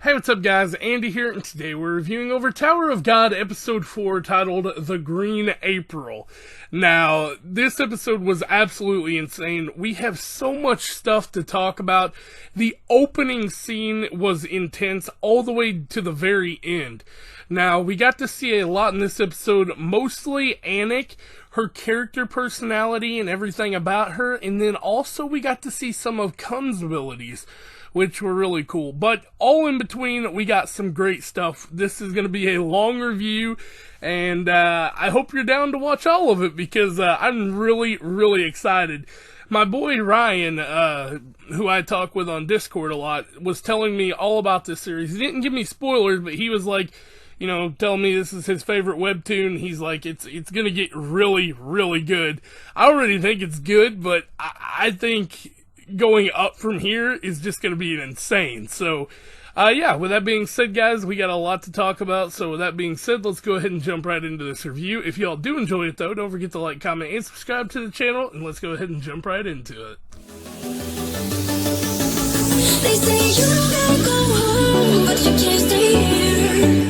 Hey, what's up guys, Andy here, and today we're reviewing over Tower of God episode 4 titled The Green April. Now, this episode was absolutely insane. We have so much stuff to talk about. The opening scene was intense all the way to the very end. Now, we got to see a lot in this episode, mostly Anaak, her character personality and everything about her, and then also we got to see some of Khun's abilities, which were really cool. But all in between, we got some great stuff. This is going to be a long review, and I hope you're down to watch all of it, because I'm really excited. My boy Ryan, who I talk with on Discord a lot, was telling me all about this series. He didn't give me spoilers, but he was like, you know, telling me this is his favorite webtoon. He's like, it's going to get really good. I already think it's good, but I think going up from here is just going to be insane. So, yeah, with that being said, guys, we got a lot to talk about. So with that being said, let's go ahead and jump right into this review. If y'all do enjoy it, though, don't forget to like, comment, and subscribe to the channel, and let's go ahead and jump right into it. They say you don't go home, but you can't stay here.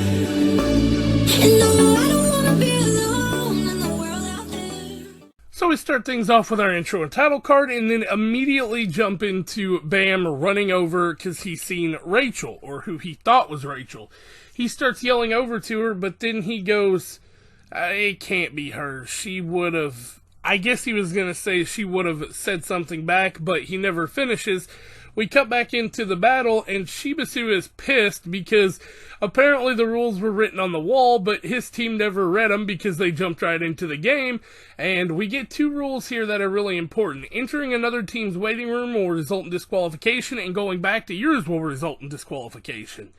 And no, I don't want to be alone in the world out there. So we start things off with our intro and title card, and then immediately jump into Bam running over because he's seen Rachel, or who he thought was Rachel. He starts yelling over to her, but then he goes, it can't be her. She would have, I guess he was going to say she would have said something back, but he never finishes. We cut back into the battle, and Shibisu is pissed because apparently the rules were written on the wall, but his team never read them because they jumped right into the game. And we get two rules here that are really important. Entering another team's waiting room will result in disqualification, and going back to yours will result in disqualification.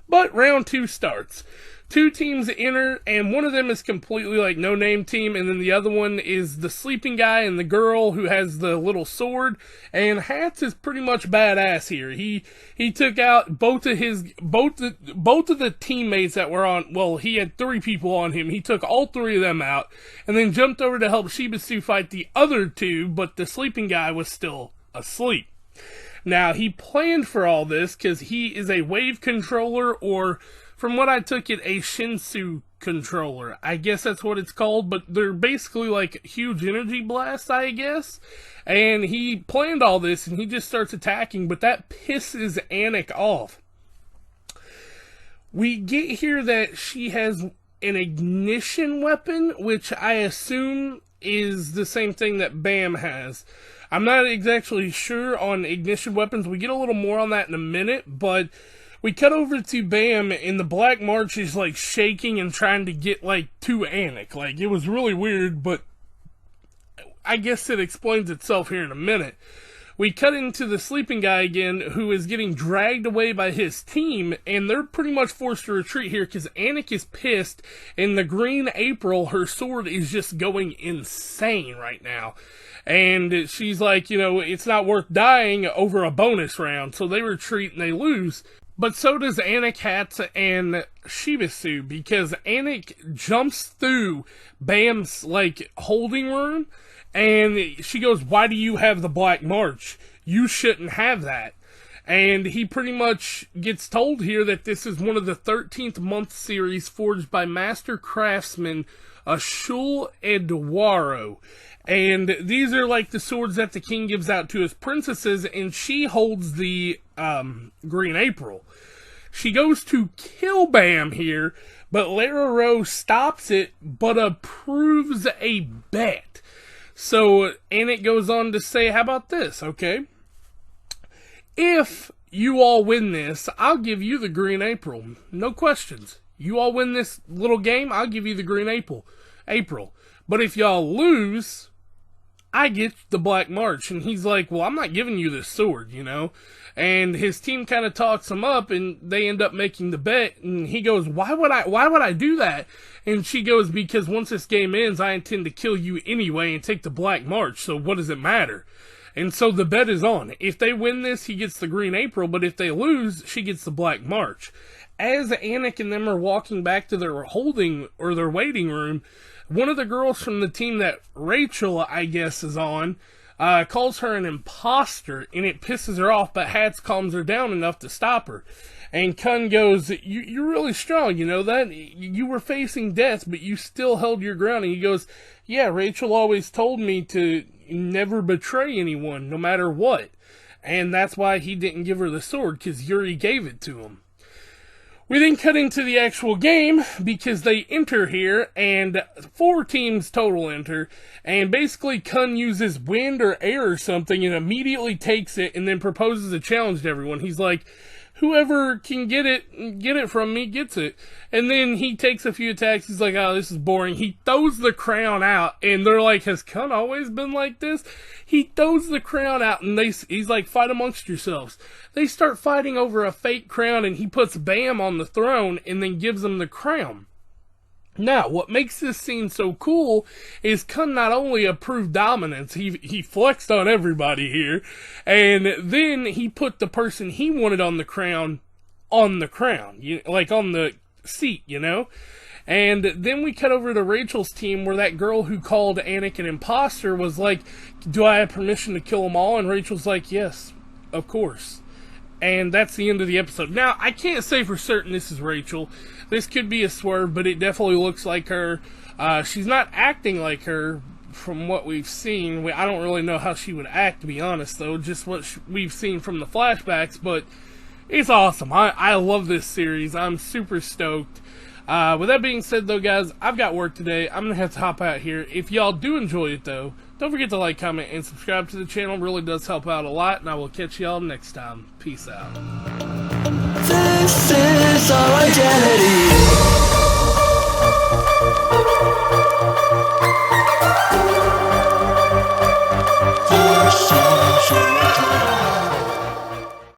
But round 2 starts. Two teams enter, and one of them is completely like no-name team, and then the other one is the sleeping guy and the girl who has the little sword. And Hats is pretty much badass here. He took out both of the teammates that were on. Well, he had 3 people on him. He took all 3 of them out, and then jumped over to help Shibisu fight the other 2. But the sleeping guy was still asleep. Now, he planned for all this because he is a wave controller, or from what I took it, a Shinsu controller. I guess that's what it's called, but they're basically like huge energy blasts, I guess. And he planned all this, and he just starts attacking, but that pisses Anaak off. We get here that she has an ignition weapon, which I assume is the same thing that Bam has. I'm not exactly sure on ignition weapons. We get a little more on that in a minute, but we cut over to Bam, and the Black March is like shaking and trying to get like to Anaak. Like, it was really weird, but I guess it explains itself here in a minute. We cut into the sleeping guy again, who is getting dragged away by his team, and they're pretty much forced to retreat here because Anaak is pissed, and the Green April, her sword, is just going insane right now. And she's like, you know, it's not worth dying over a bonus round, so they retreat and they lose. But so does Anaak, Hats, and Shibisu, because Anaak jumps through Bam's, like, holding room, and she goes, why do you have the Black March? You shouldn't have that. And he pretty much gets told here that this is one of the 13th month series forged by master craftsman Ashul Edwaru. And these are like the swords that the king gives out to his princesses, and she holds the Green April. She goes to kill Bam here, but Lara stops it, but approves a bet. So Anaak goes on to say, how about this, okay? If you all win this, I'll give you the Green April. No questions. You all win this little game, I'll give you the Green April. But if y'all lose, I get the Black March. And he's like, well, I'm not giving you this sword, you know. And his team kind of talks him up, and they end up making the bet. And he goes, why would I do that? And she goes, because once this game ends, I intend to kill you anyway and take the Black March. So what does it matter? And so the bet is on. If they win this, he gets the Green April. But if they lose, she gets the Black March. As Anaak and them are walking back to their their waiting room, one of the girls from the team that Rachel, I guess, is on, calls her an impostor, and it pisses her off, but Hats calms her down enough to stop her. And Khun goes, you're really strong, you know that? You were facing death, but you still held your ground. And he goes, yeah, Rachel always told me to never betray anyone, no matter what. And that's why he didn't give her the sword, because Yuri gave it to him. We then cut into the actual game, because they enter here, and 4 teams total enter, and basically Khun uses wind or air or something, and immediately takes it, and then proposes a challenge to everyone. He's like, whoever can get it from me gets it. And then he takes a few attacks, he's like, oh, this is boring. He throws the crown out, and they're like, has Khun always been like this? He throws the crown out, and he's like, fight amongst yourselves. They start fighting over a fake crown, and he puts Bam on the throne, and then gives them the crown. Now, what makes this scene so cool is Khun not only approved dominance, he flexed on everybody here, and then he put the person he wanted on the crown, like on the seat, you know? And then we cut over to Rachel's team, where that girl who called Anaak an impostor was like, do I have permission to kill them all? And Rachel's like, yes, of course. And that's the end of the episode. Now, I can't say for certain this is Rachel. This could be a swerve, but it definitely looks like her. She's not acting like her from what we've seen. I don't really know how she would act, to be honest, though. Just what we've seen from the flashbacks, but it's awesome. I love this series. I'm super stoked. With that being said, though, guys, I've got work today. I'm going to have to hop out here. If y'all do enjoy it, though, don't forget to like, comment, and subscribe to the channel. It really does help out a lot, and I will catch y'all next time. Peace out. This is our identity.